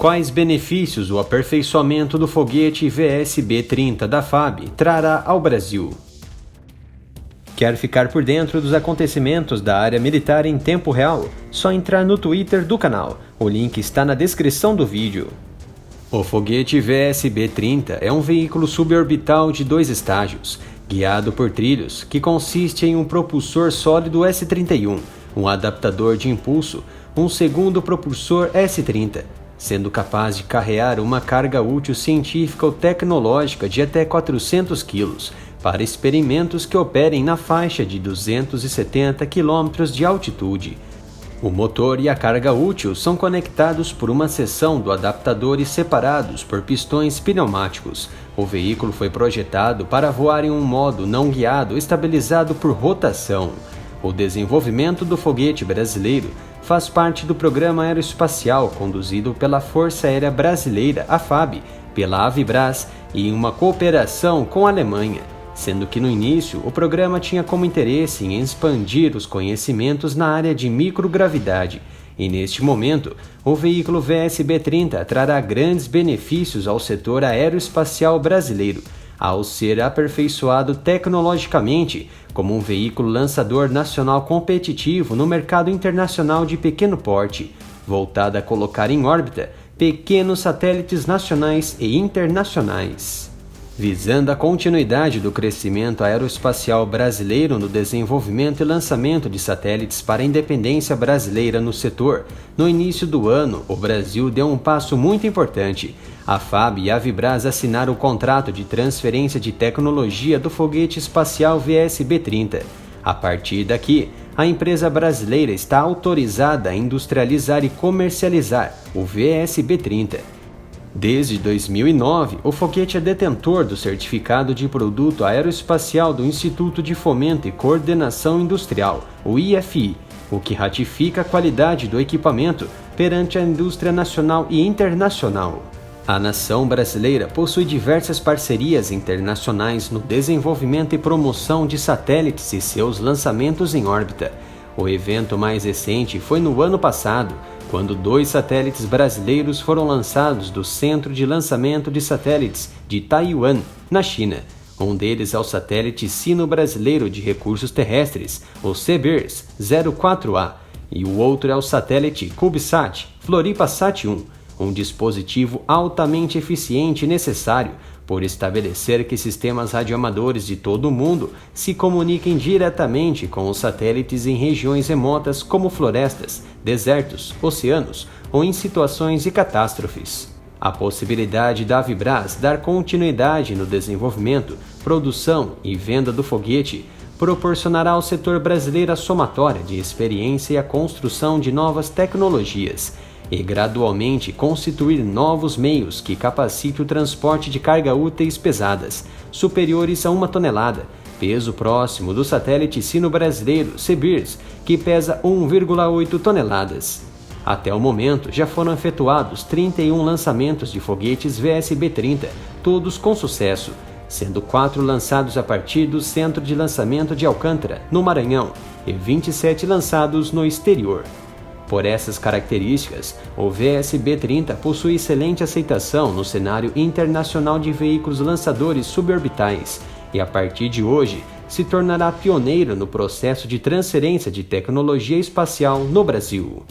Quais benefícios o aperfeiçoamento do foguete VSB-30 da FAB trará ao Brasil? Quer ficar por dentro dos acontecimentos da área militar em tempo real? Só entrar no Twitter do canal. O link está na descrição do vídeo. O foguete VSB-30 é um veículo suborbital de 2 estágios, guiado por trilhos, que consiste em um propulsor sólido S-31, um adaptador de impulso, um segundo propulsor S-30, sendo capaz de carrear uma carga útil científica ou tecnológica de até 400 kg, para experimentos que operem na faixa de 270 km de altitude. O motor e a carga útil são conectados por uma seção do adaptador e separados por pistões pneumáticos. O veículo foi projetado para voar em um modo não guiado estabilizado por rotação. O desenvolvimento do foguete brasileiro faz parte do Programa Aeroespacial conduzido pela Força Aérea Brasileira, a FAB, pela Avibras e em uma cooperação com a Alemanha, sendo que no início o programa tinha como interesse em expandir os conhecimentos na área de microgravidade, e neste momento o veículo VSB-30 trará grandes benefícios ao setor aeroespacial brasileiro, ao ser aperfeiçoado tecnologicamente como um veículo lançador nacional competitivo no mercado internacional de pequeno porte, voltado a colocar em órbita pequenos satélites nacionais e internacionais. Visando a continuidade do crescimento aeroespacial brasileiro no desenvolvimento e lançamento de satélites para a independência brasileira no setor, no início do ano, o Brasil deu um passo muito importante. A FAB e a Avibras assinaram o contrato de transferência de tecnologia do foguete espacial VSB-30. A partir daqui, a empresa brasileira está autorizada a industrializar e comercializar o VSB-30. Desde 2009, o foguete é detentor do Certificado de Produto Aeroespacial do Instituto de Fomento e Coordenação Industrial, o IFI, o que ratifica a qualidade do equipamento perante a indústria nacional e internacional. A nação brasileira possui diversas parcerias internacionais no desenvolvimento e promoção de satélites e seus lançamentos em órbita. O evento mais recente foi no ano passado, quando 2 satélites brasileiros foram lançados do Centro de Lançamento de Satélites de Taiwan, na China. Um deles é o satélite Sino-Brasileiro de Recursos Terrestres, o CBIRS-04A, e o outro é o satélite CubeSat Floripa-Sat-1, um dispositivo altamente eficiente e necessário por estabelecer que sistemas radioamadores de todo o mundo se comuniquem diretamente com os satélites em regiões remotas como florestas, desertos, oceanos ou em situações de catástrofes. A possibilidade da Avibras dar continuidade no desenvolvimento, produção e venda do foguete proporcionará ao setor brasileiro a somatória de experiência e a construção de novas tecnologias, e gradualmente constituir novos meios que capacitem o transporte de carga úteis pesadas, superiores a 1 tonelada, peso próximo do satélite sino-brasileiro CBIRS, que pesa 1,8 toneladas. Até o momento, já foram efetuados 31 lançamentos de foguetes VSB-30, todos com sucesso, sendo 4 lançados a partir do Centro de Lançamento de Alcântara, no Maranhão, e 27 lançados no exterior. Por essas características, o VSB-30 possui excelente aceitação no cenário internacional de veículos lançadores suborbitais e, a partir de hoje, se tornará pioneiro no processo de transferência de tecnologia espacial no Brasil.